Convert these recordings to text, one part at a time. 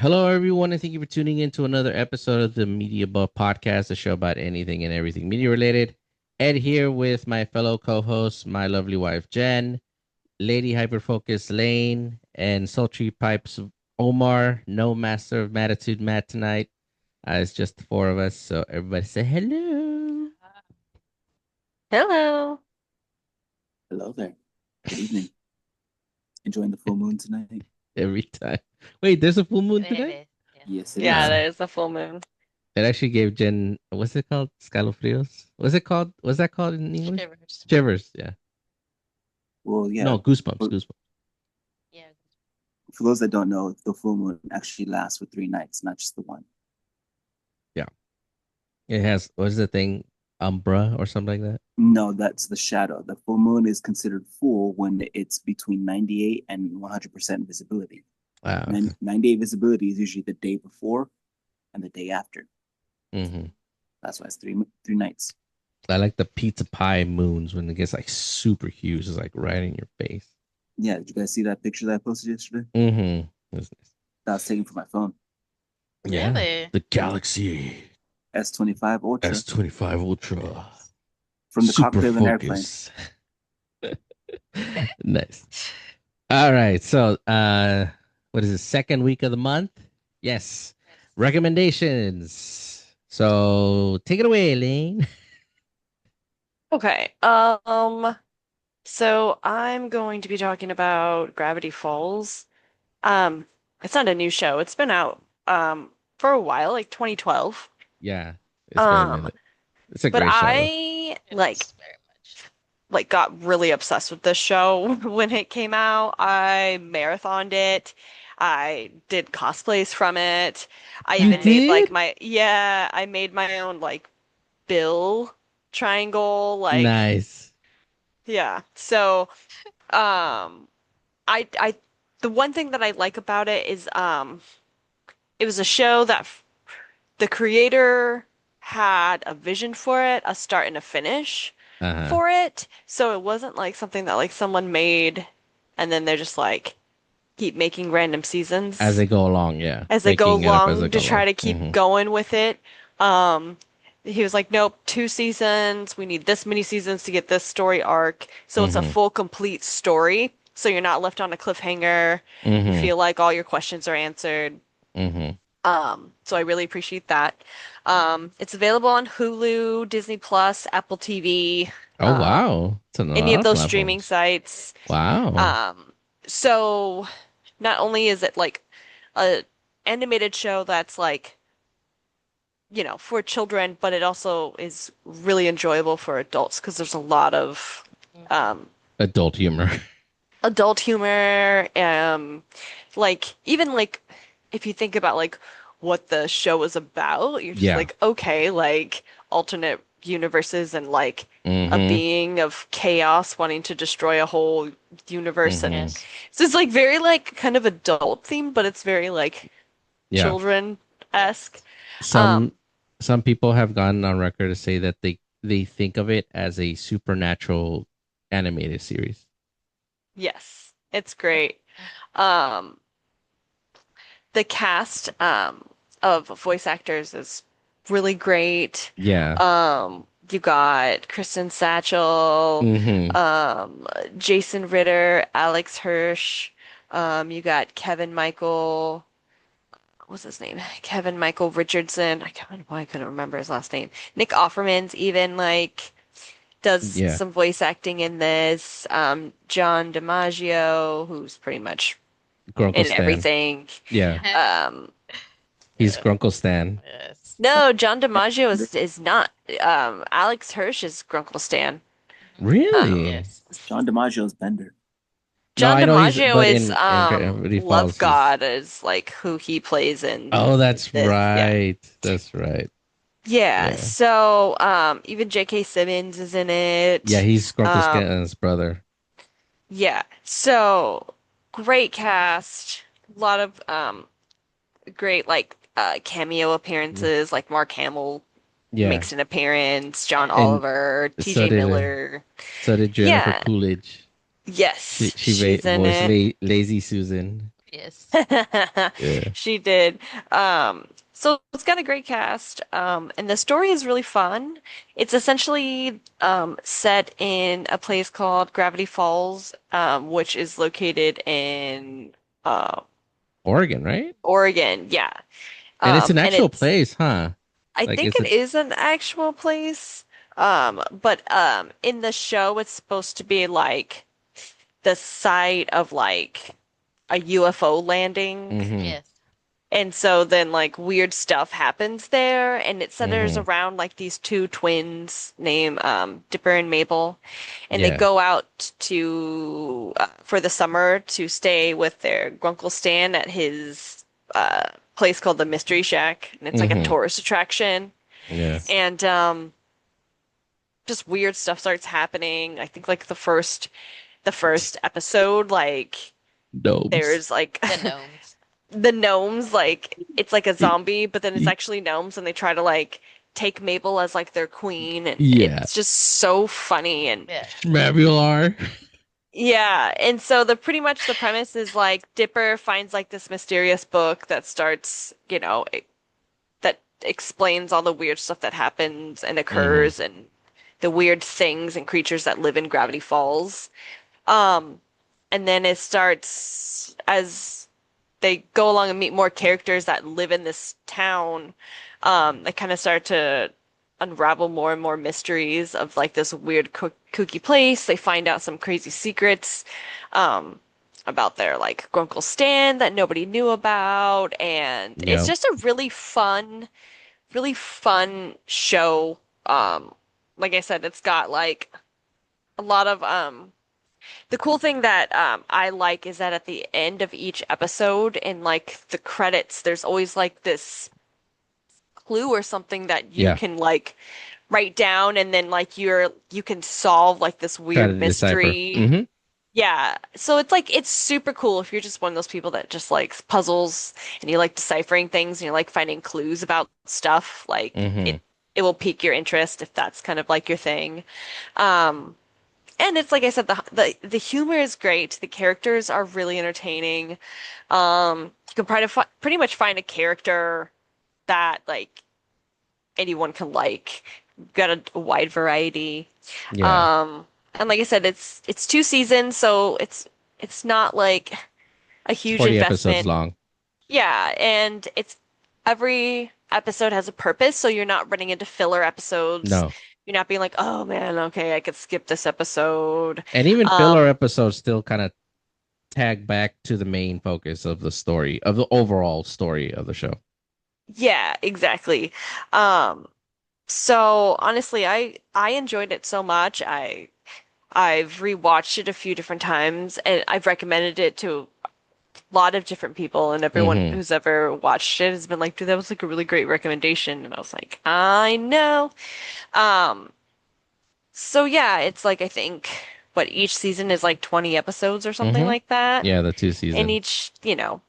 Hello, everyone, and thank you for tuning in to another episode of the Media Buff Podcast, a show about anything and everything media related. Ed here with my fellow co-hosts, my lovely wife Jen, Lady Hyperfocus Lane, and Sultry Pipes Omar. No Master of Matitude Matt tonight. It's just the four of us, so everybody say hello. Hello. Hello there. Good evening. Enjoying the full moon tonight? Every time. Wait, there's a full moon today? Yes, it Yeah, is. there's a full moon. It actually gave Jen, what's it called? Scalofrios? What's it called? What's that called in English? Shivers. Shivers, yeah. Well, yeah. No, goosebumps, For, goosebumps. Yeah. for those that don't know, the full moon actually lasts for 3 nights, not just the one. Yeah. It has, what's the thing? Umbra or something like that? No, that's the shadow. The full moon is considered full when it's between 98 and 100% visibility. Wow. 98 visibility is usually the day before and the day after. Mm-hmm. That's why it's three nights. I like the pizza pie moons when it gets like super huge. It's like right in your face. Yeah, did you guys see that picture that I posted yesterday? Mm-hmm. Nice. That was taken from my phone. Yeah. Really? The Galaxy S25 Ultra S25 Ultra. from the Super cockpit of an airplane. focus. Nice. All right. So what is it? Second week of the month? Yes. Recommendations. So take it away, Lane. Okay. So I'm going to be talking about Gravity Falls. Um, it's not a new show. It's been out for a while, like 2012. Yeah. It's been a Um, minute. It's a but great show though. I like got really obsessed with this show when it came out. I marathoned it. I did cosplays from it. I You even made like did? I made my own like bill triangle, like Nice. yeah. So, I the one thing that I like about it is it was a show that the creator had a vision for it, a start and a finish Uh-huh. for it. So it wasn't like something that like someone made and then they're just like keep making random As seasons they go along, yeah. as they go Making it up as they along go to along. try to keep Mm-hmm. going with it. Um, he was like, nope, 2 seasons. We need this many seasons to get this story arc. So it's a Mm-hmm. full, complete story. So you're not left on a cliffhanger. You Mm-hmm. feel like all your questions are answered. Mm-hmm. So I really appreciate that. It's available on Hulu, Disney Plus, Apple TV, Oh um, wow. It's on a any lot of of those streaming platforms. sites. Wow. Um, so not only is it like a animated show that's like, for children, but it also is really enjoyable for adults because there's a lot of um, Adult humor. adult humor. Like even like if you think about like what the show is about, you're just Yeah. like, okay, like alternate universes and like a Mm-hmm. being of chaos wanting to destroy a whole universe and Mm-hmm. so it's like very like kind of adult themed, but it's very like Yeah. children-esque. Some Um, some people have gone on record to say that they think of it as a supernatural animated series. yes, it's great. Um, the cast of voice actors is really great. Yeah. You got Kristen Satchel, Mm-hmm. Jason Ritter, Alex Hirsch. You got Kevin Michael. What's his name? Kevin Michael Richardson. I can't why I couldn't remember his last name. Nick Offerman's even like does Yeah. some voice acting in this. John DiMaggio, who's pretty much Grunkle in Stan. everything. Yeah. Um, He's Grunkle Stan. no, John DiMaggio is not. Alex Hirsch is Grunkle Stan. Um, Really? John DiMaggio's Bender. No, John I know he's, DiMaggio but is in Gravity Love Falls, he's. God is like who he plays in Oh, that's this. Yeah. right. That's right. Yeah, Yeah. so even J.K. Simmons is in Yeah, it. he's Grunkle Um, Stan's brother. yeah, so great cast, a lot of great like cameo appearances, like Mark Hamill Yeah. makes an appearance, John And Oliver, so T.J. did Miller. so did Jennifer Yeah, Coolidge. yes, She she's in voiced it. Lazy Susan. Yes. Yeah. She did. So it's got a great cast, and the story is really fun. It's essentially set in a place called Gravity Falls, which is located in uh, Oregon, right? Oregon. Yeah. And it's an And actual place, huh? I Like, think is it it? is an actual place. But in the show, it's supposed to be like the site of like a UFO landing. Mm-hmm. Yes. And so then like weird stuff happens there, and it centers Mm-hmm. around like these two twins named Dipper and Mabel, and they Yeah. go out to for the summer to stay with their Grunkle Stan at his place called the Mystery Shack, and it's like a Mm-hmm. tourist attraction. Yeah. And just weird stuff starts happening. I think like the first episode, like Domes. there's like The gnomes. the gnomes, like it's like a zombie, but then it's actually gnomes, and they try to like take Mabel as like their queen, and Yeah. it's just so funny. And Yeah. Schmabular. yeah, and so the pretty much the premise is like Dipper finds like this mysterious book that starts, that explains all the weird stuff that happens and Mm-hmm. occurs, and the weird things and creatures that live in Gravity Falls. Um, and then it starts as they go along and meet more characters that live in this town. They kind of start to unravel more and more mysteries of like this weird kooky place. They find out some crazy secrets about their like Grunkle Stan that nobody knew about, and it's Yeah. just a really fun show. Like I said, it's got like a lot of the cool thing that I like is that at the end of each episode in like the credits, there's always like this clue or something that you Yeah. can like write down, and then like you can solve like this Try weird to decipher. mystery. Mm-hmm. Yeah. So it's like it's super cool if you're just one of those people that just likes puzzles and you like deciphering things and you like finding clues about stuff. Like Mm-hmm. it will pique your interest if that's kind of like your thing. Um, and it's like I said, the humor is great. The characters are really entertaining. You can pretty much find a character that like anyone can like. You've got a wide variety. Yeah. And like I said, it's two seasons, so it's not like a It's huge 40 episodes investment. long. Yeah, and it's every episode has a purpose, so you're not running into filler episodes. No. You're not being like, oh man, okay, I could skip this episode. And even filler Um, episodes still kind of tag back to the main focus of the story, of the overall story of the show. yeah, exactly. Um, so honestly, I enjoyed it so much. I've rewatched it a few different times, and I've recommended it to a lot of different people, and everyone Mm-hmm. who's ever watched it has been like, dude, that was like a really great recommendation. And I was like, I know. Um, so yeah, it's like I think what each season is like 20 episodes or something Mm-hmm. like that. Yeah, the 2 And season. each,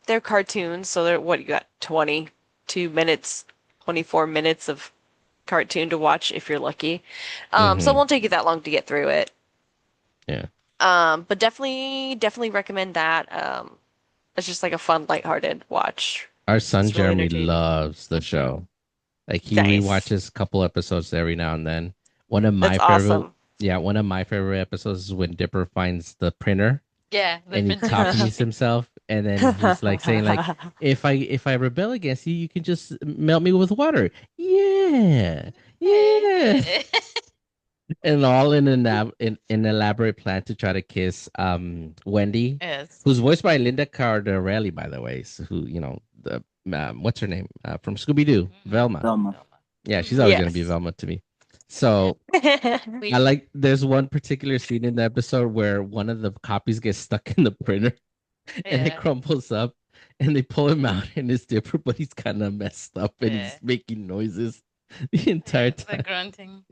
they're cartoons, so they're what you got 22 minutes, 24 minutes of cartoon to watch if you're lucky. So it Mm-hmm. won't take you that long to get through it. Yeah. But definitely recommend that. It's just like a fun, lighthearted watch. Our son It's really Jeremy entertaining. loves the show. Like he Nice. rewatches a couple episodes every now and then. One of That's my favorite, awesome. yeah, one of my favorite episodes is when Dipper finds the printer Yeah, the and he printing copies machine. himself, and then he's like saying like, if I rebel against you, you can just melt me with water. Yeah, yeah, and all in an elaborate plan to try to kiss Wendy, Yes. who's voiced by Linda Cardellini, by the way, who the what's her name from Scooby Doo, Velma. Velma. Yeah, she's always gonna be Yes. Velma to me. So I like there's one particular scene in the episode where one of the copies gets stuck in the printer and it Yeah. crumbles up and they pull him out and it's Dipper, but he's kind of messed up and Yeah. he's making noises the entire The time. grunting.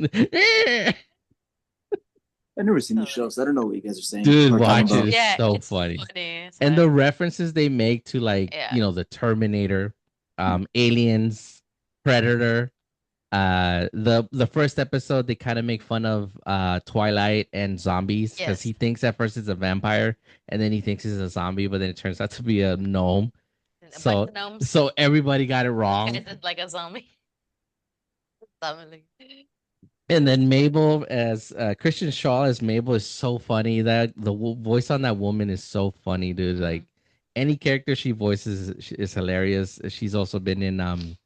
I've never seen the Totally. show, so I don't know what you guys are saying. Dude, or talking watch it. about. It's Yeah, so it's funny. It's And the fun. references they make to like, Yeah. the Terminator, Aliens, Predator, The first episode they kind of make fun of Twilight and zombies because Yes. he thinks at first it's a vampire and then he thinks it's a zombie, but then it turns out to be a gnome. A bunch So of gnomes. so everybody got it wrong. It's like a zombie. Zombie. And then Mabel as Christian Shaw as Mabel is so funny. That the voice on that woman is so funny, dude. Like any character she voices is hilarious. She's also been in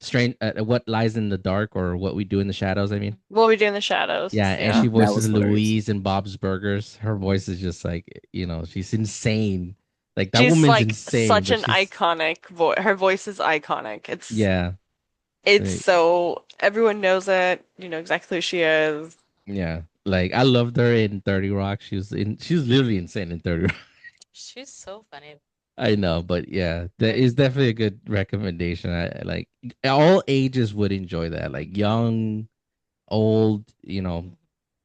Strange What Lies in the Dark or What We Do in the Shadows, I mean. What we do in the shadows. Yeah, and Yeah. she That voices was hilarious. Louise in Bob's Burgers. Her voice is just like, she's insane. Like that She's woman's like insane. such but an she's iconic voice. Her voice is iconic. Yeah. It's Like, so everyone knows it. You know exactly who she is. yeah. Like I loved her in 30 Rock. She was literally insane in 30 Rock. She's so funny. I know, but yeah, that is definitely a good recommendation. I like all ages would enjoy that. Like young, old,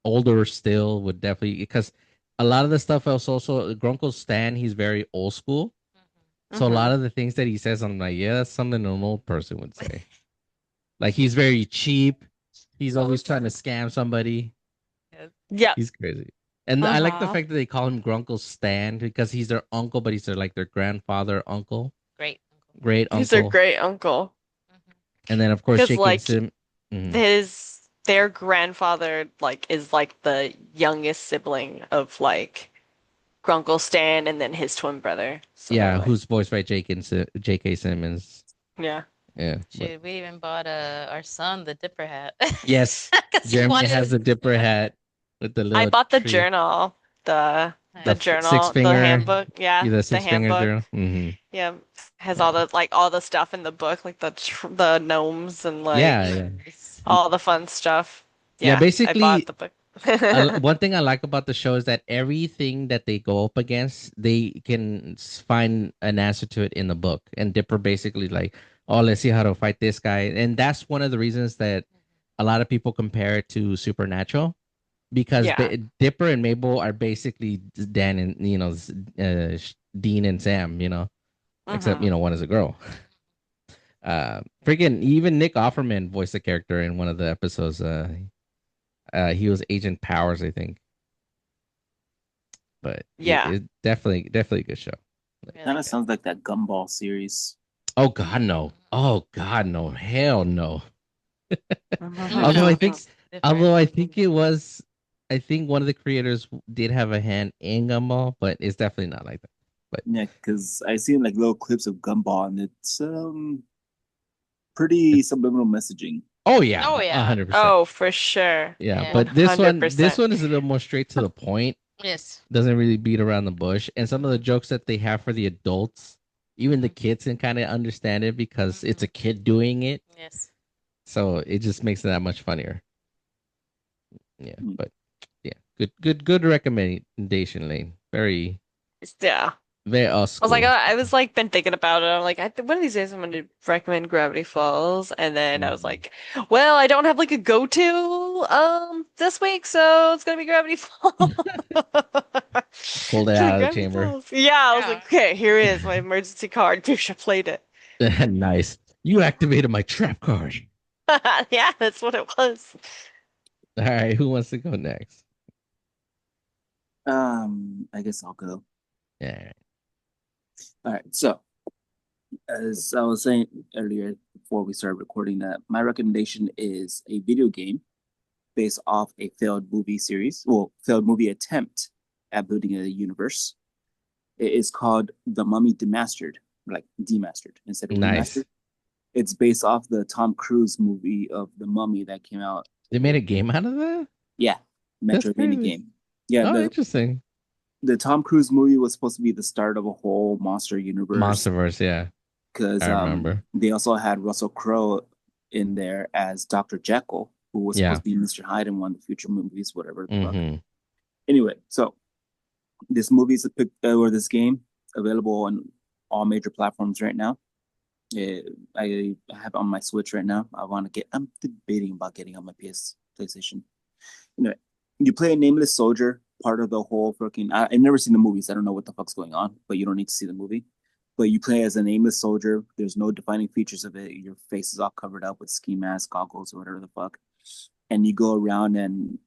older still would definitely because a lot of the stuff else also Grunkle Stan, he's very old school. So a lot of the things that he says, I'm like, yeah, that's something an old person would say. Like he's very cheap. He's always trying to scam somebody. Yeah. He's crazy. And I like the fact that they call him Grunkle Stan because he's their uncle, but he's their grandfather uncle. Great. Great He's their uncle. great uncle. And then of course Because Jake like Sim. their grandfather is like the youngest sibling of like Grunkle Stan and then his twin brother. So Yeah, they're, like, who's voiced by J.K. Simmons. yeah. Yeah. Shoot, we even bought our son the Dipper hat. Yes. 'Cause he Jeremy wanted has to- a Dipper hat with the little I bought the tree. journal, the journal, six the finger, handbook. Yeah, the the six finger handbook. journal. Mm-hmm. Yeah, has all the stuff in the book, like the gnomes and like Yeah. all the fun stuff. Yeah, I basically, bought the book. one thing I like about the show is that everything that they go up against, they can find an answer to it in the book. And Dipper basically like, oh, let's see how to fight this guy. And that's one of the reasons that a lot of people compare it to Supernatural because Yeah. Dipper and Mabel are basically Dan and Dean and Sam, except one is a girl. Freaking even Nick Offerman voiced a character in one of the episodes. He was Agent Powers, I think. But Yeah. it definitely a good show. Kind of sounds like that Gumball series. Oh God, no! Oh God, no! Hell no! Mhm. Although I think I think one of the creators did have a hand in Gumball, but it's definitely not like that. But Yeah, because I seen like little clips of Gumball, and it's pretty subliminal messaging. oh yeah, Oh, yeah. 100%. Oh, for sure. Yeah, Yeah. but this 100%. one is a little more straight to the point. Yes. Doesn't really beat around the bush, and some of the jokes that they have for the adults, even the kids can kind of understand it because it's a kid doing it. Yes. So it just makes it that much funnier. Yeah, Mm. but yeah, good recommendation, Lane. Very Yeah. very I was like, I was like, been thinking about it. I'm like, one of these days I'm going to recommend Gravity Falls, and then I was like, well, I don't have like a go-to this week, so it's gonna be Gravity Falls. Pulled it out of the Gravity chamber. Falls. Yeah, I was Yeah. like, okay, here is my emergency card. Dusha played it. Nice. You activated my trap card. Yeah, that's what it was. All right, who wants to go next? I guess I'll go. Yeah. All right. So, as I was saying earlier before we started recording, that my recommendation is a video game based off a failed movie series, well, failed movie attempt at building a universe. It is called The Mummy Demastered, like demastered instead of Nice. remastered. It's based off the Tom Cruise movie of The Mummy that came out. They made a game out of that? Yeah, That's Metroidvania crazy. game. Yeah, Oh, interesting. the Tom Cruise movie was supposed to be the start of a whole monster universe. Monsterverse, yeah. Because I remember. they also had Russell Crowe in there as Dr. Jekyll, who was Yeah. supposed to be Mr. Hyde in one of the future movies, whatever. the fuck. Mhm. Anyway, so this movie is or this game available on all major platforms right now. I have it on my Switch right now. I'm debating about getting on my PlayStation. Anyway, you play a nameless soldier, part of the whole freaking. I've never seen the movies. I don't know what the fuck's going on, but you don't need to see the movie. but you play as a nameless soldier. There's no defining features of it. Your face is all covered up with ski mask, goggles, or whatever the fuck. And you go around and,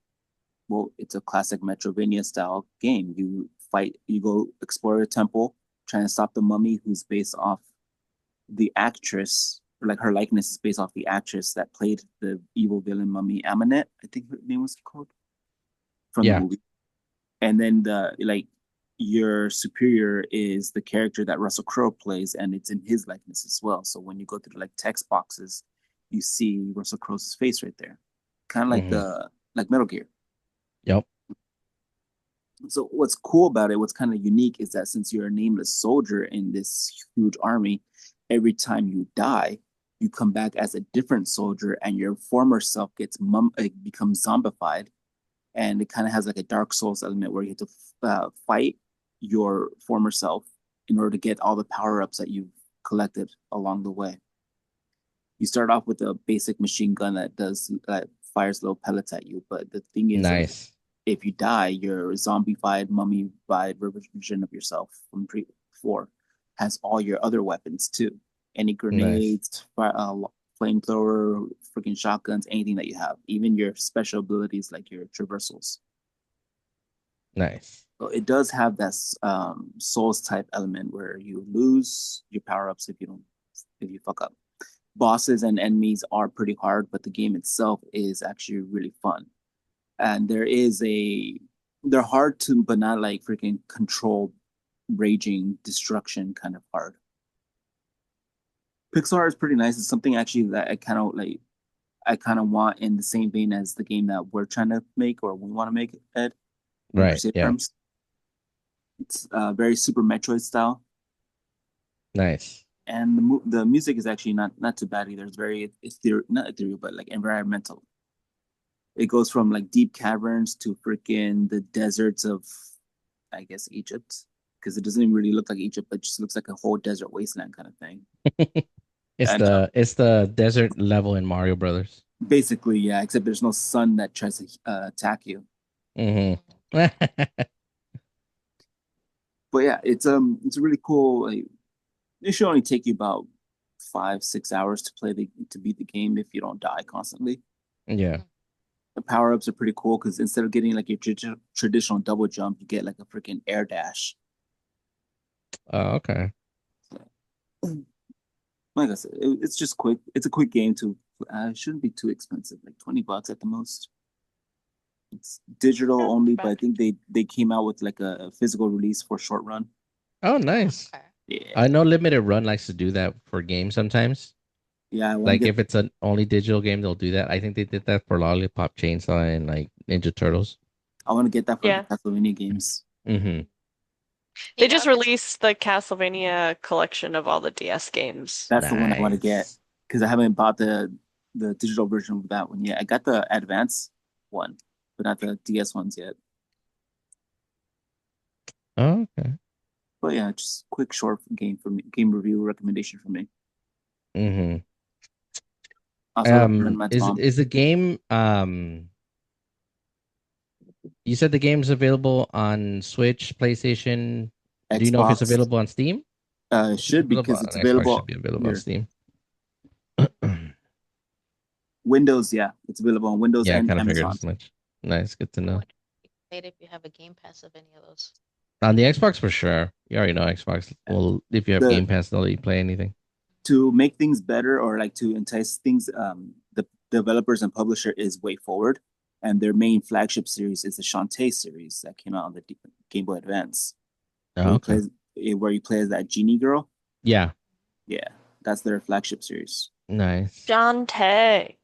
well, it's a classic Metrovania style game. You fight, you go explore a temple, trying to stop the mummy who's based off the actress, or like her likeness is based off the actress that played the evil villain mummy Amanet, I think her name was called, from the Yeah. movie. And then the like your superior is the character that Russell Crowe plays, and it's in his likeness as well. So when you go through like text boxes, you see Russell Crowe's face right there, kind of like Mhm. like Metal Gear. Yep. So what's cool about it, what's kind of unique, is that since you're a nameless soldier in this huge army, every time you die, you come back as a different soldier, and your former self becomes zombified, and it kind of has like a Dark Souls element where you have to fight your former self in order to get all the power ups that you've collected along the way. You start off with a basic machine gun that fires little pellets at you, but the thing is, Nice. if you die, your zombified, mummified version of yourself from before has all your other weapons too. Any grenades, flamethrower, freaking shotguns, anything that you have, even your special abilities like your traversals. Nice. So it does have that Souls type element where you lose your power ups if you fuck up. Bosses and enemies are pretty hard, but the game itself is actually really fun. And they're hard to, but not like freaking control, raging destruction kind of hard. Pixar is pretty nice. It's something actually that I kind of want in the same vein as the game that we're trying to make, or we want to make, Ed, in Right. Crusade Yeah. Arms. It's very Super Metroid style, Nice. and the music is actually not too bad either. It's very not ethereal, but like environmental. It goes from like deep caverns to freaking the deserts of, I guess, Egypt, because it doesn't even really look like Egypt, but it just looks like a whole desert wasteland kind of thing. It's And the desert level in Mario Brothers. basically, yeah, except there's no sun that tries to attack you. Mm-hmm. But yeah, it's a really cool. Like, it should only take you about 5-6 hours to beat the game if you don't die constantly. Yeah. The power ups are pretty cool because instead of getting like your traditional double jump, you get like a freaking air dash. Oh, okay. Like I said, it's just quick. It's a quick game too. It shouldn't be too expensive, like $20 at the most. It's digital Yeah, only, not but I bad. think they came out with like a physical release for short run. Oh, nice. Okay. Yeah, I know Limited Run likes to do that for games sometimes. yeah. I want to Like get if it's an only digital game, they'll do that. I think they did that for Lollipop Chainsaw and like Ninja Turtles. that for the Yeah. Castlevania games. Mm-hmm. They Yeah, just released the Castlevania collection of all the DS games. That's the one I want to get Nice. because I haven't bought the digital version of that one yet. I got the advance one, but not the DS ones yet. Oh, okay. But yeah, just quick short game for me, game review recommendation for me. Mm-hmm. Also, recommend Matt's Is mom. is the game you said the game's available on Switch, PlayStation. Do you know if it's Xbox available on Steam? It's should available because on it's Xbox, should available be available on here. Steam. Windows, yeah, it's available on Windows Yeah, I and kind of figured Amazon. as much. Nice, good to know. if you have a Game Pass of any of those. On the Xbox for sure. You already know Xbox. Well, if you have The Game Pass, they'll let you play anything. To make things better, or like to entice things, the developers and publisher is Way Forward, and their main flagship series is the Shantae series that came out on the Game Boy Advance, Oh, okay. where you play as that genie girl. Yeah. Yeah, that's their flagship series. Nice. Shantae.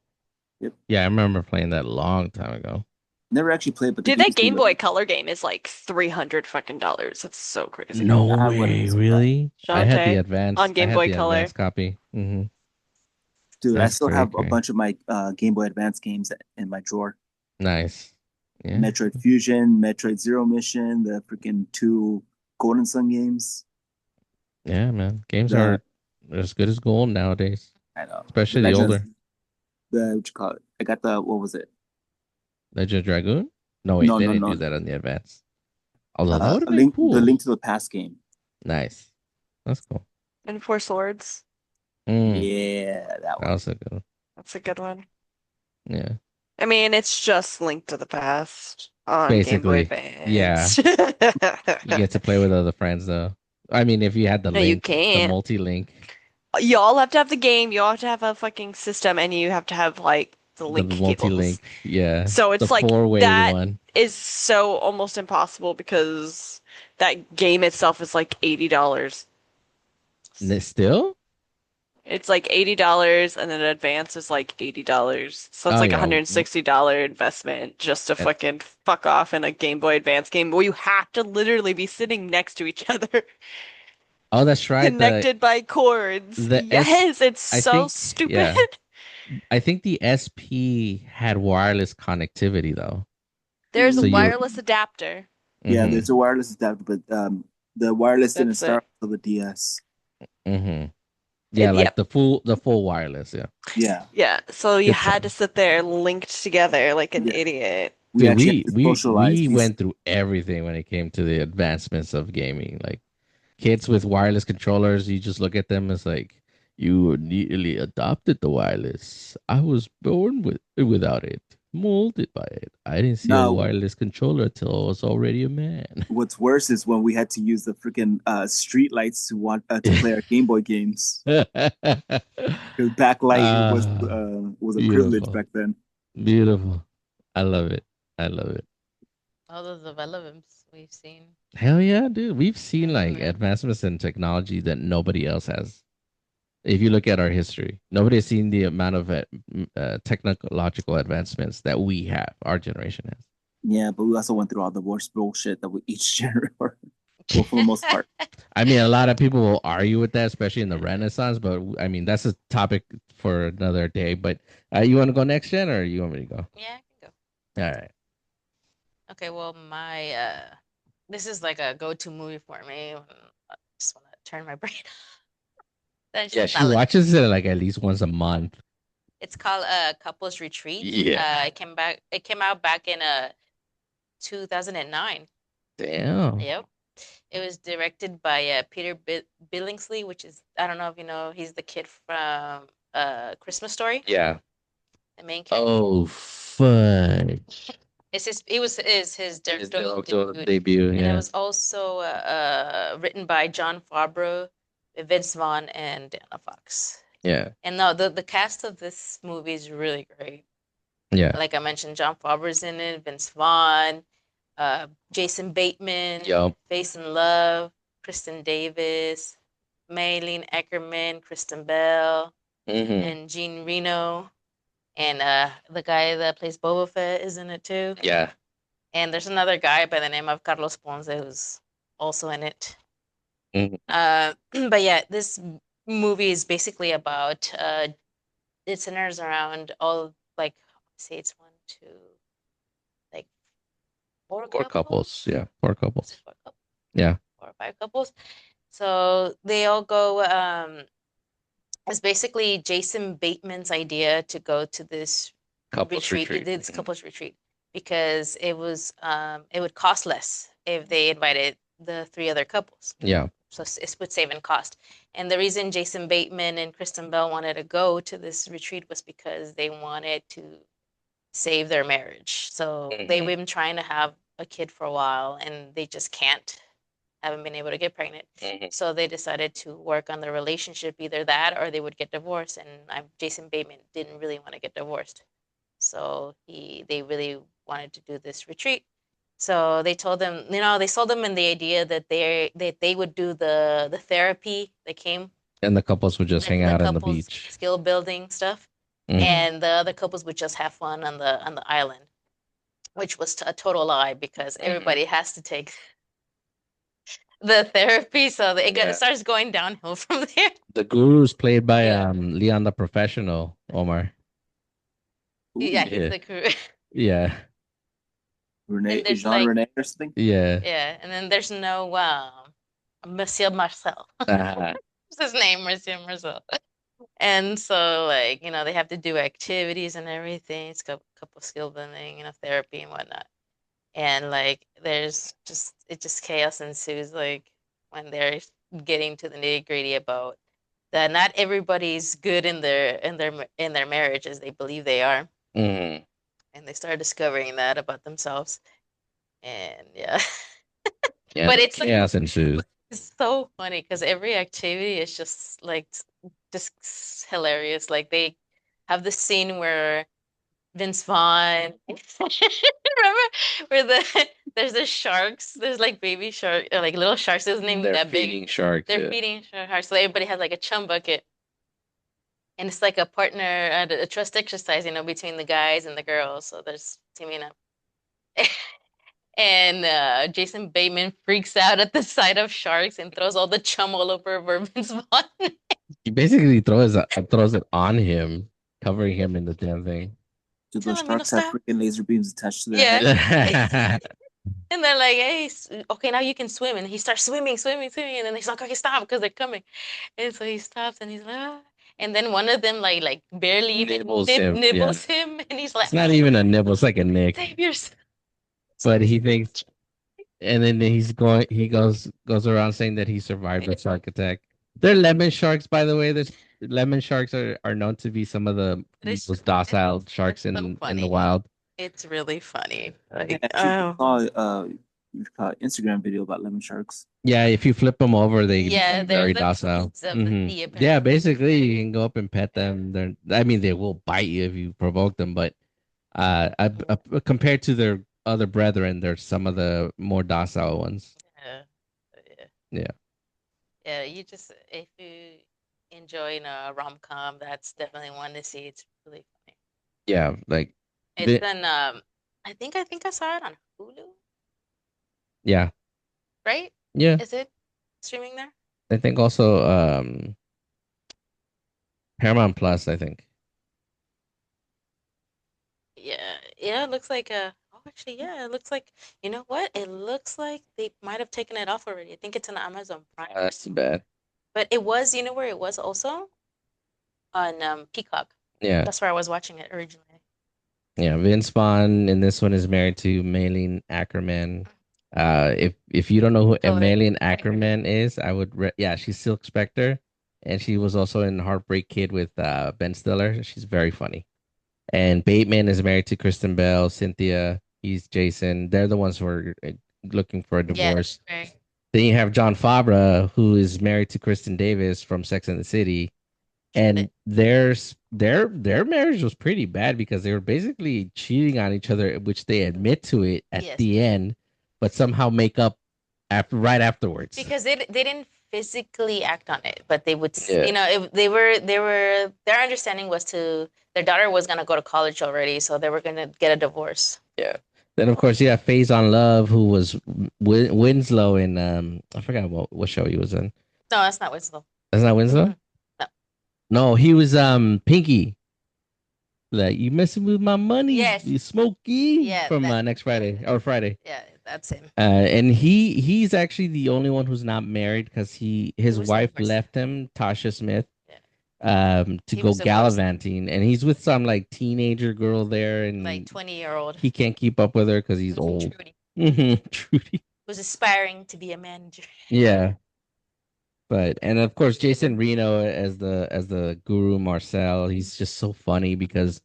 Yep. Yeah, I remember playing that a long time ago. Never actually played, but the Dude, that games do Game look Boy good. Color game is like $300 fucking. That's so crazy. No I wouldn't be way, surprised. really? I had the Shantae advanced. on I Game had Boy the Color. advanced copy. Mm-hmm. Dude, I That's still cray have a cray. bunch of my Game Boy Advance games in my drawer. Nice. Yeah. Metroid Fusion, Metroid Zero Mission, the freaking 2 Golden Sun games. Yeah, man. Games The are as good as gold nowadays, I know the especially the Legends. older. What you call it? I got the, what was it? Legend of Dragoon. No, wait, No, they no, didn't do no. that on the advance. Although that would have been The cool. Link to the Past game. Nice. That's cool. And Four Swords. Yeah, that That one. was a good one. That's a good one. Yeah. I mean, it's just Link to the Past on Game Boy Basically. Yeah. Advance. You get to play with other friends though. I mean, if you had the No, you link, the can't. multi-link, You all have to have the game, you all have to have a fucking system, and you have to have like the the link cables. multi-link, yeah, So the it's like four-way that one. is so almost impossible because that game itself is like $80. Still? It's like $80 and then advance is like $80. So it's Oh like a yeah. $160 investment just to And- fucking fuck off in a Game Boy Advance game where you have to literally be sitting next to each other, Oh, that's right. connected by cords. The S. Yes, it's I so think stupid. yeah. I think the SP had wireless connectivity though. There's a So you. wireless adapter. Yeah, Mm-hmm. there's a wireless adapter, but the wireless didn't That's it. start until the DS. Mm-hmm. Yeah, like Yep. the full wireless. Yeah. Yeah, Yeah. So you Good had to times. sit there linked together like an yeah. idiot. We Dude, actually we had to we socialize. we went through everything when it came to the advancements of gaming. Like kids with wireless controllers, you just look at them as like you immediately adopted the wireless. I was born without it, molded by it. I didn't see a Now, wireless controller till I was already a man. what's worse is when we had to use the freaking street lights to play our Game Boy games. Because backlight was a privilege Beautiful, back then. beautiful. I love it. I love it. All the developments we've seen. Hell yeah, dude. We've seen like Mhm. advancements in technology that nobody else has. If you look at our history, nobody has seen the amount of technological advancements that we have, our generation has. Yeah, but we also went through all the worst bullshit that we each share. Well, for the most part. I mean, a lot of people will argue with that, especially in the Renaissance, but I mean, that's a topic for another day. But you want to go next, Jen, or you want me to go? Yeah, I can All right. go. Okay, well, my this is like a go-to movie for me when I just want to turn my brain off. Then Yeah, just she not look. watches it like at least once a month. It's called Couples Retreat. Yeah. It came out back in 2009. Damn. Yep. It was directed by Peter Billingsley, which is, I don't know if you know, he's the kid from Christmas Story, Yeah. the main character. Oh, fudge. It was his His directorial directorial debut, debut. and it Yeah. was also written by John Favreau, Vince Vaughn, and Dana Fox. Yeah. And no, the cast of this movie is really great. Yeah. Like I mentioned, John Favreau's in it, Vince Vaughn, Jason Bateman, Yup. Face in Love, Kristen Davis, Maylene Eckerman, Kristen Bell, Mm-hmm. and Jean Reno, and the guy that plays Boba Fett is in it too. Yeah. And there's another guy by the name of Carlos Ponce who's also in it. Mm-hmm. But yeah, this movie is basically about it centers around all like say it's one, two, like four Four couples. couples. Yeah. Four couples. Four couples, Yeah. 4 or 5 couples. So they all go. It's basically Jason Bateman's idea to go to this Couples retreat. this couples retreat, because it would cost less if they invited the 3 other couples. Yeah. So it would save in cost. And the reason Jason Bateman and Kristen Bell wanted to go to this retreat was because they wanted to save their marriage. So they've been trying to have a kid for a while and they just can't, haven't been able to get pregnant. So they decided to work on their relationship, either that or they would get divorced. And Jason Bateman didn't really want to get divorced. So they really wanted to do this retreat. So they told them, they sold them in the idea that they would do the therapy that came, And the couples would just hang the out on the couples beach. skill building stuff, Mhm. and the other couples would just have fun on the island, which was a total lie because everybody has to take the therapy, so it starts going downhill from there. The guru's played by Yeah. Leon the Professional, Omar. Yeah, Ooh, he's Yeah. the crew. Yeah. Renee, And there's Jean like, Rene or something. Yeah. yeah, and then there's no Monsieur Marcel. Uh-huh. What's his name? Monsieur Marcel. And so, like, they have to do activities and everything. It's a couple skill building, therapy and whatnot. And like, there's just chaos ensues, like when they're getting to the nitty-gritty about that not everybody's good in their marriage as they believe they are. Mhm. And they start discovering that about themselves. And yeah. Yeah, But it's like chaos ensues. it's so funny because every activity is just like just hilarious. Like they have the scene where Vince Vaughn, remember where there's the sharks, there's like baby shark or like little sharks, isn't even They're that big. feeding sharks. They're Yeah. feeding sharks, so everybody has like a chum bucket, and it's like a partner, a trust exercise, between the guys and the girls. So there's teaming up. And Jason Bateman freaks out at the sight of sharks and throws all the chum all over Vince Vaughn. He basically throws it on him, covering him in the damn thing. Do those Telling me no sharks have stop. freaking laser beams attached to their Yeah. head? And they're like, hey, okay, now you can swim. And he starts swimming. And then he's like, okay, stop, because they're coming. And so he stops and he's like, ah. And then one of them like barely even Nibbles him, nibbles him. And he's like, It's not even a nibble. It's like a nick. save yourself. But he thinks, and then he goes around saying that he survived the shark attack. They're lemon sharks, by the way. There's lemon sharks are known to be some of the It's- most docile sharks so in the funny. wild. It's really funny. I Like, actually saw Instagram video about lemon sharks. Yeah, if you flip them over, they yeah, become very they're the docile. queens of the Mhm. sea, Yeah, apparently. basically you can go up and pet them. I mean, they will bite you if you provoke them, but compared to their other brethren, they're some of the more docile ones. Yeah. Yeah. Yeah. Yeah, you just if you enjoy a rom-com, that's definitely one to see. It's really funny. Yeah, like It's on I think I saw it on Hulu, yeah, right? yeah. Is it streaming there? I think also Paramount Plus. I think. Yeah, yeah, it looks like oh actually yeah, it looks like you know what? It looks like they might have taken it off already. I think it's on Amazon Prime. That's too bad. But it was, where it was also? On Peacock. Yeah, That's where I was watching it originally. yeah. Vince Vaughn in this one is married to Maylene Ackerman. If you don't know who Oh, Maylene Ackerman is, I would yeah, she's Silk Spectre, and she was also in Heartbreak Kid with Ben Stiller. She's very funny. And Bateman is married to Kristen Bell, Cynthia. He's Jason. They're the ones who are looking for a divorce. Yeah, right. Then you have John Favreau, who is married to Kristen Davis from Sex and the City, and their marriage was pretty bad because they were basically cheating on each other, which they admit to it at Yes. the end, but somehow make up right afterwards. Because they didn't physically act on it, but they would, Yeah. their understanding was their daughter was gonna go to college already, so they were gonna get a divorce. Yeah. Then of course you have Phase on Love, who was Winslow in I forgot what show he was in. No, that's not Winslow. That's not Winslow? No. No, he was Pinky. Like, you messing with my money, Yes. you Smokey. Yeah, From next Friday or Friday. Yeah, that's him. And he's actually the only one who's not married because his was wife divorced. left him, Tasha Smith, Yeah. to He go was divorced. gallivanting, and he's with some like teenager girl there, and Like 20-year-old. he can't keep up with her because he's old. Trudy Trudy. was aspiring to be a manager. Yeah. But and of course Jason Reno as the Guru Marcel, he's just so funny because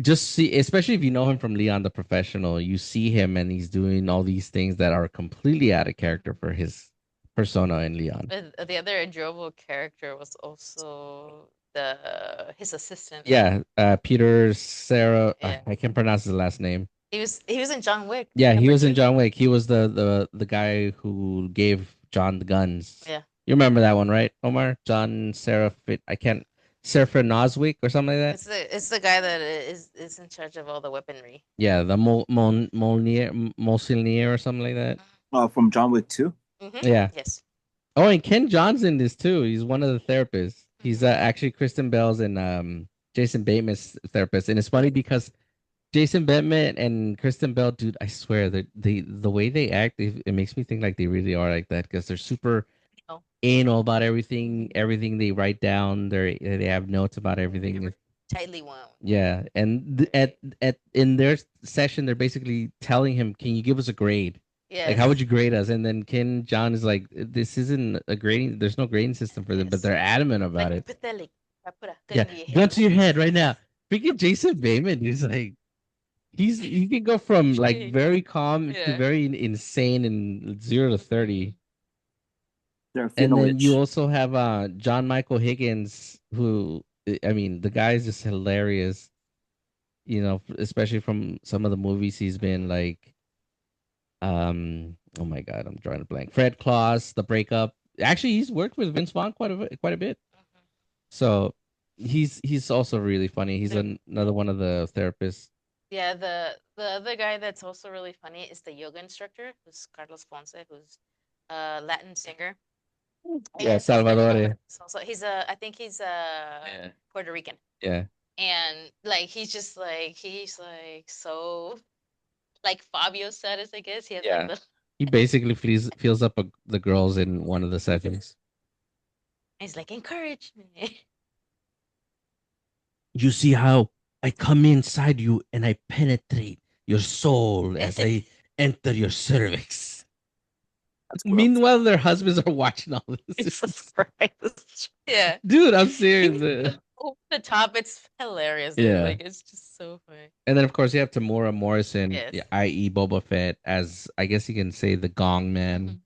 just see, especially if you know him from Leon the Professional, you see him and he's doing all these things that are completely out of character for his persona in Leon. But the other enjoyable character was also his assistant. Yeah, Peter Sarah. Yeah. I can't pronounce his last name. He was in John Wick. Yeah, he was in two. John Wick. He was the guy who gave John the guns. Yeah. You remember that one, right, Omar? John Seraph. I can't. Seraph Noswick or something like that. It's the guy that is in charge of all the weaponry. Yeah, the Molsinier or something like that. From John Wick 2? Mm-hmm. Yeah. Yes. Oh, and Ken John's in this too. He's one of the therapists. He's actually Kristen Bell's and Jason Bateman's therapist. And it's funny because Jason Bateman and Kristen Bell, dude, I swear that the way they act, it makes me think like they really are like that because they're super anal about everything. Everything they write down, they have notes about everything. Tightly wound. Yeah, and at in their session, they're basically telling him, "Can you give us a grade?" Like, how would Yes. you grade us? And then Ken John is like, this isn't a grading. There's no grading system for them, but Yes. they're adamant about Like it. pathetic. Rapura. Yeah, Couldn't be a gun hit. to your head right now. Freaking Jason Bateman is like, he can go from like very calm to Yeah. very insane in 0 to 30. They're And then you rich. also have John Michael Higgins, who I mean, the guy is just hilarious. You know, especially from some of the movies he's been like, oh my god, I'm drawing a blank. Fred Claus, The Breakup. Actually, he's worked with Vince Vaughn quite a bit. Mhm. So he's also really funny. He's The- another one of the therapists. Yeah, the other guy that's also really funny is the yoga instructor, who's Carlos Ponce, who's a Latin singer. Yeah, And so Salvador. so he's a I think he's a Yeah. Puerto Rican. Yeah. And like he's like so like Fabio status, I guess. He has like Yeah. the He basically feels up the girls in one of the sessions. he's like encourage me. You see how I come inside you and I penetrate your soul as I enter your cervix. That's gross. Meanwhile, their husbands are watching all this. Jesus Christ. Yeah. Dude, I'm serious. Over the top, it's hilarious. Yeah. Like it's just so funny. And then, of course, you have Tamora Morrison, Yes. i.e., Boba Fett, as I guess you can say the Gong Man, Mhm.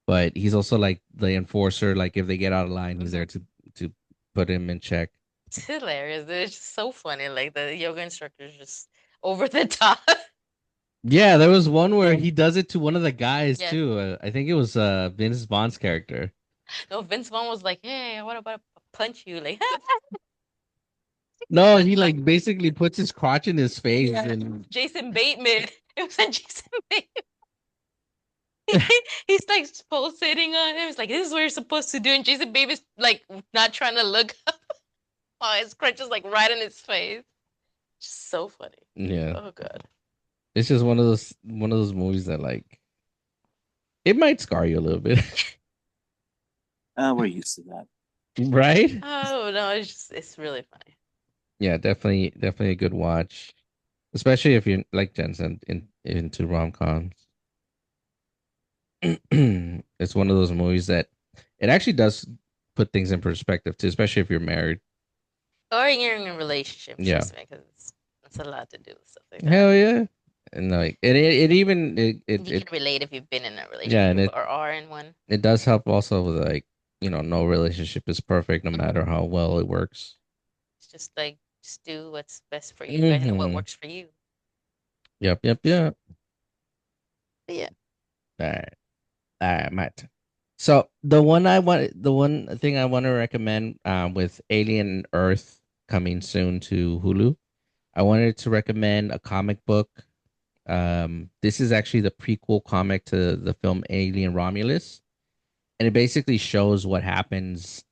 but he's also like the enforcer. Like if they get out of line, he's Mhm. there to put him in check. It's hilarious. It's just so funny. Like the yoga instructor is just over the top. Yeah, there was one where he does it to one of the guys Yes. too. I think it was Vince Vaughn's character. No, Vince Vaughn was like, "Hey, what about punch you?" Like, No, he like basically puts his crotch in his face yeah. and Jason Bateman. It was like Jason Bateman. He's like pulsating on him. He's like, "This is what you're supposed to do," and Jason Bateman's like not trying to look up while his crutch is like right in his face. Just so funny. yeah, Oh god. it's just one of those movies that like it might scar you a little bit, We're used to that. right? Oh no, it's really funny. Yeah, definitely a good watch, especially if you're like Jensen into rom-coms. It's one of those movies that it actually does put things in perspective too, especially if you're married. Or you're in a relationship, Yeah. trust me, because it's a lot to do with stuff like that. Hell yeah. And like it even You can relate if you've been in a relationship yeah, and or are in one. it does help also with like, no relationship is perfect no Mhm. matter how well it works. It's just like just do what's best for you guys and what Mhm. works for you. Yep. But yeah. All right. All right, Matt. So the one thing I want to recommend with Alien Earth coming soon to Hulu, I wanted to recommend a comic book. This is actually the prequel comic to the film Alien Romulus, and it basically shows what happens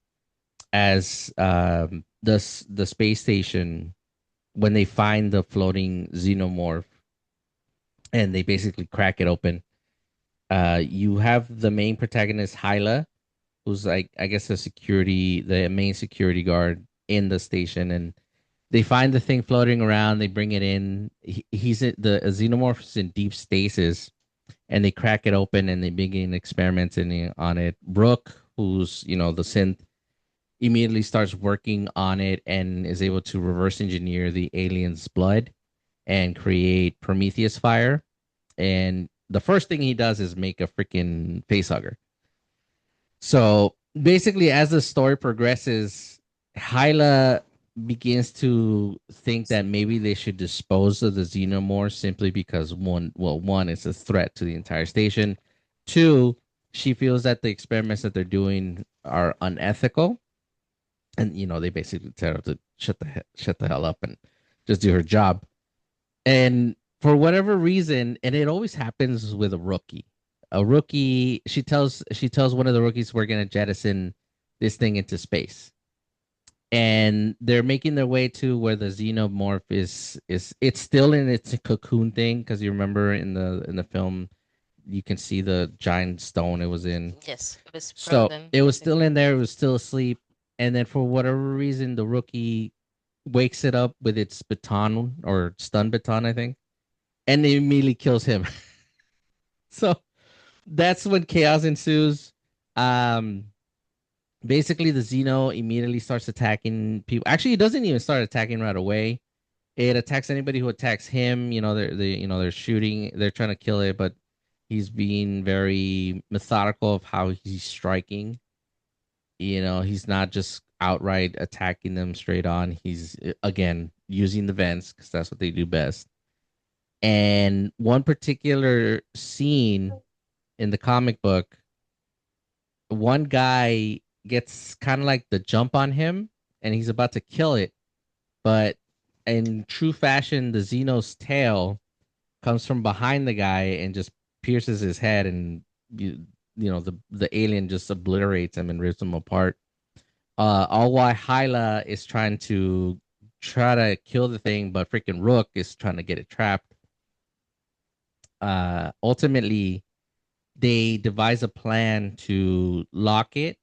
as the space station when they find the floating xenomorph and they basically crack it open. You have the main protagonist Hyla, who's like I guess the main security guard in the station, and they find the thing floating around. They bring it in. He's the xenomorph is in deep stasis, and they crack it open and they begin experimenting on it. Brooke, who's the synth, immediately starts working on it and is able to reverse engineer the alien's blood and create Prometheus fire. And the first thing he does is make a freaking facehugger. So basically, as the story progresses, Hyla begins to think that maybe they should dispose of the xenomorph simply because one, it's a threat to the entire station. Two, she feels that the experiments that they're doing are unethical, and they basically tell her to shut the hell up and just do her job. And for whatever reason, and it always happens with a rookie. A rookie, she tells one of the rookies we're gonna jettison this thing into space. And they're making their way to where the xenomorph is it's still in its cocoon thing, because you remember in the film you can see the giant stone it was in. Yes, it was So frozen. it was still in there, it was still asleep, and then for whatever reason the rookie wakes it up with its baton or stun baton, I think, and it immediately kills him. So that's when chaos ensues. Um, Basically, the Xeno immediately starts attacking people. Actually, it doesn't even start attacking right away. It attacks anybody who attacks him. They're shooting. They're trying to kill it, but he's being very methodical of how he's striking. He's not just outright attacking them straight on. He's again using the vents because that's what they do best. And one particular scene in the comic book, one guy gets kind of like the jump on him and he's about to kill it. But in true fashion, the Xeno's tail comes from behind the guy and just pierces his head, and the alien just obliterates him and rips him apart. All while Hyla is try to kill the thing, but freaking Rook is trying to get it trapped. Ultimately, they devise a plan to lock it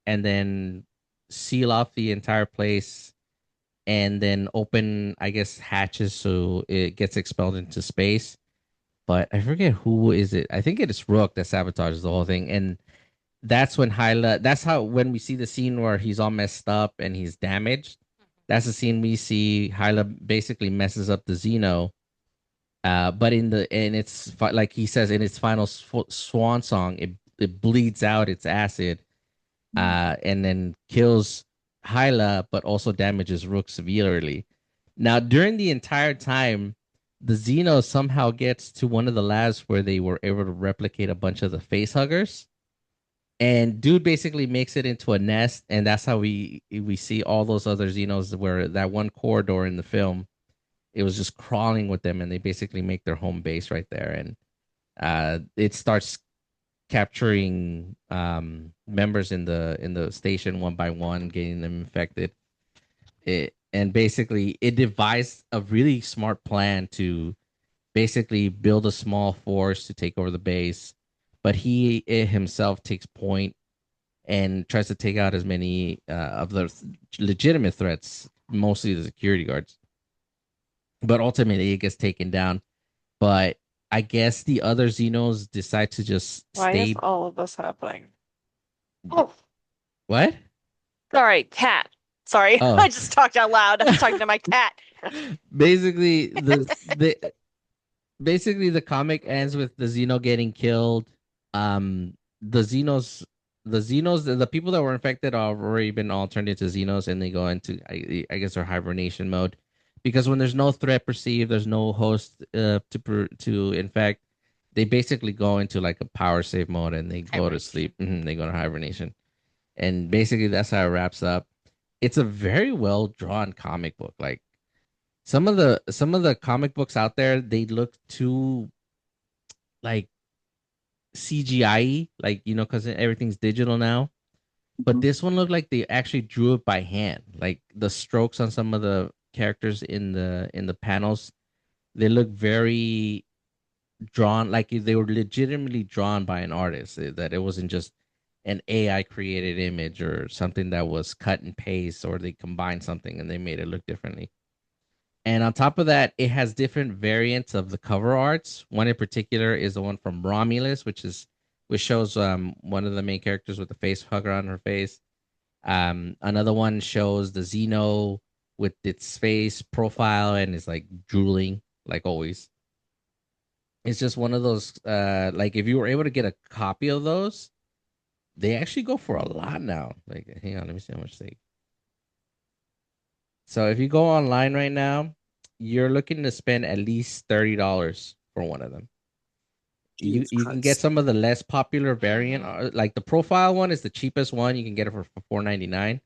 and then seal off the entire place and then open, I guess, hatches so it gets expelled into space. But I forget who is it. I think it is Rook that sabotages the whole thing. And that's when Hyla, that's how, when we see the scene where he's all messed up and he's damaged, that's the scene we see Hyla basically messes up the Xeno. But in its like he says in its final swan song, it bleeds out its acid, and then kills Hyla, but also damages Rook severely. Now, during the entire time, the Xeno somehow gets to one of the labs where they were able to replicate a bunch of the face huggers. And dude basically makes it into a nest, and that's how we see all those other Xenos where that one corridor in the film, it was just crawling with them, and they basically make their home base right there. And it starts capturing members in the station one by one, getting them infected. And basically, it devised a really smart plan to basically build a small force to take over the base. But it himself takes point and tries to take out as many of the legitimate threats, mostly the security guards. But ultimately, it gets taken down. But I guess the other Xenos decide to just Why is stay. all of this happening? Oh, What? sorry, cat. Sorry, Oh, I just talked out loud. I was talking to my cat. basically the comic ends with the Xeno getting killed. The Xenos, the people that were infected have already been all turned into Xenos, and they go into, I guess, their hibernation mode, because when there's no threat perceived, there's no host to infect. They basically go into like a power save mode and they go to sleep. They go to hibernation, and basically that's how it wraps up. It's a very well drawn comic book. Like some of the comic books out there, they look too like CGI, like because everything's digital now. But Mhm. this one looked like they actually drew it by hand. Like the strokes on some of the characters in the panels, they look very drawn, like they were legitimately drawn by an artist. That it wasn't just an AI created image or something that was cut and paste, or they combined something and they made it look differently. And on top of that, it has different variants of the cover arts. One in particular is the one from Romulus, which shows one of the main characters with the face hugger on her face. Another one shows the Xeno with its face profile and is like drooling, like always. It's just one of those like if you were able to get a copy of those, they actually go for a lot now. Like, hang on, let me see how much they. So if you go online right now, you're looking to spend at least $30 for one of them. You Jesus you can get Christ. some of the less popular variant, Mhm. like the profile one is the cheapest one. You can get it for $4.99.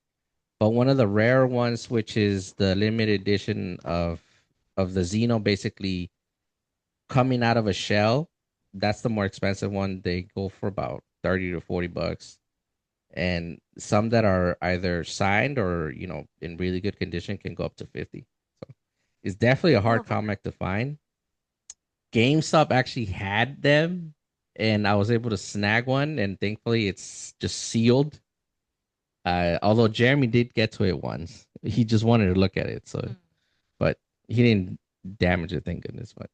But one of the rare ones, which is the limited edition of the Xeno, basically coming out of a shell, that's the more expensive one. They go for about 30 to $40. And some that are either signed or in really good condition can go up to 50. So it's definitely a hard Oh, comic to find. GameStop actually had them, and I was able to snag one, and thankfully it's just sealed. Although Jeremy did get to it once, he just wanted to look at it. So, Mm. but he didn't damage it, thank goodness. But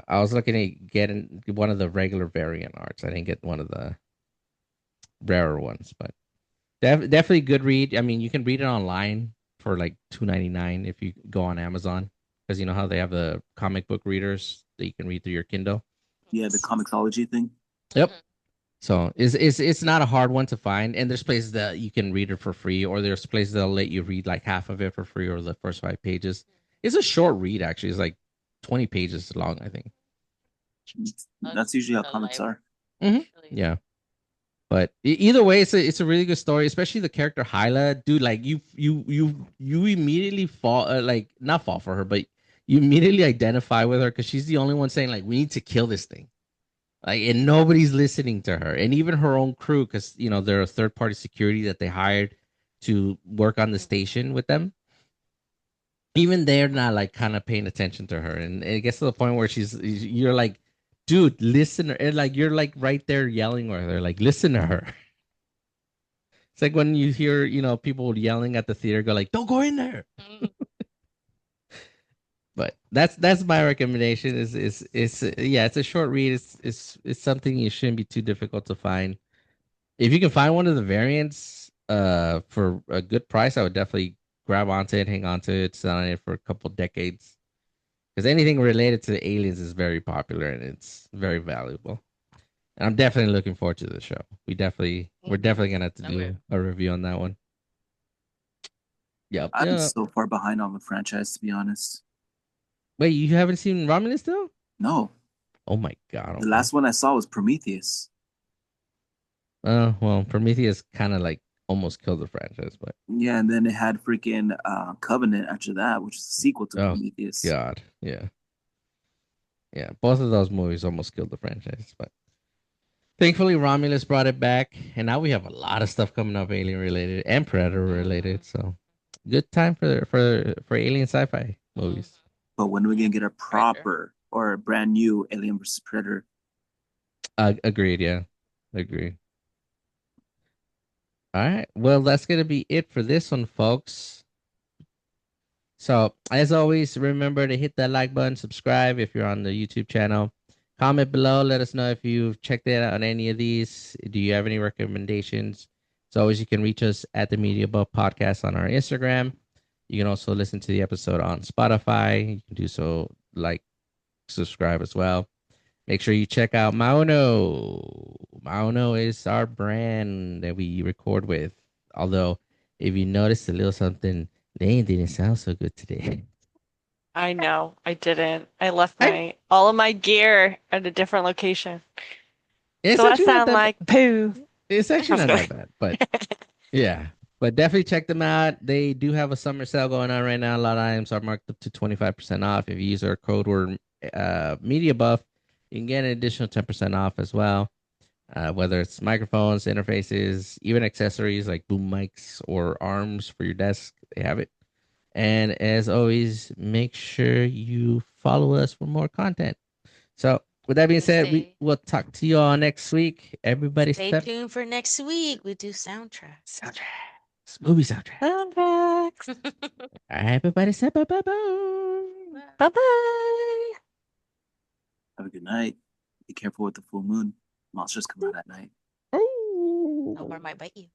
I was looking at getting one of the regular variant arts. I didn't get one of the rarer ones, but definitely good read. I mean, you can read it online for like $2.99 if you go on Amazon, because you know how they have the comic book readers that you can read through your Kindle. Yeah, the comicsology thing. Yep. So it's not a hard one to find, and there's places that you can read it for free, or there's places that'll let you read like half of it for free or the first 5 pages. It's a short read actually. It's like 20 pages long, I think. That's usually how comics are. Yeah. But either way, it's a really good story, especially the character Hyla, dude. Like you immediately fall like not fall for her, but you immediately identify with her because she's the only one saying like we need to kill this thing, like, and nobody's listening to her, and even her own crew, because you know they're a third party security that they hired to work on the station with them. Even they're not like kind of paying attention to her, and it gets to the point where you're like, dude, listen, and like you're like right there yelling with her, like listen to her. It's like when you hear, you know, people yelling at the theater, go like, "Don't go in there." But that's my recommendation. Is yeah, it's a short read. It's something you shouldn't be too difficult to find. If you can find one of the variants, for a good price, I would definitely grab onto it, hang on to it, sit on it for a couple decades. Because anything related to the aliens is very popular and it's very valuable. And I'm definitely looking forward to the show. We're definitely gonna have to do a review on that one. Yep. I'm Yeah. so far behind on the franchise, to be honest. Wait, you haven't seen Romulus still? No, Oh my god. the Okay. last one I saw was Prometheus. Well, Prometheus kind of like almost killed the franchise, but Yeah, and then it had freaking Covenant after that, which is a sequel to oh Prometheus. god, yeah, yeah. Both of those movies almost killed the franchise, but thankfully Romulus brought it back, and now we have a lot of stuff coming up, alien related and Predator related. So, good time for alien sci-fi movies. But when are we gonna get a proper or a brand new Alien vs Predator? Agreed. Yeah, agreed. All right. Well, that's gonna be it for this one, folks. So, as always, remember to hit that like button, subscribe if you're on the YouTube channel. Comment below. Let us know if you've checked it out on any of these. Do you have any recommendations? As always, you can reach us at the Media Buff Podcast on our Instagram. You can also listen to the episode on Spotify. You can do so, like, subscribe as well. Make sure you check out Mauno. Mauno is our brand that we record with. Although, if you notice a little something, they didn't sound so good today. I know, I didn't. I left all of my gear at a different location. It's So I actually not sound that. like poo. It's actually not that bad, but yeah. But definitely check them out. They do have a summer sale going on right now. A lot of items are marked up to 25% off. If you use our code word Media Buff, you can get an additional 10% off as well. Whether it's microphones, interfaces, even accessories like boom mics or arms for your desk, they have it. And as always, make sure you follow us for more content. So, with that being said, we will talk to you all next week. Everybody Stay tuned for next week. We do soundtracks. Movie soundtrack. Soundtracks. All right, everybody say bye bye Bye bye. Have a good night. Be careful with the full moon. Monsters come out at night. bye. No more might bite you.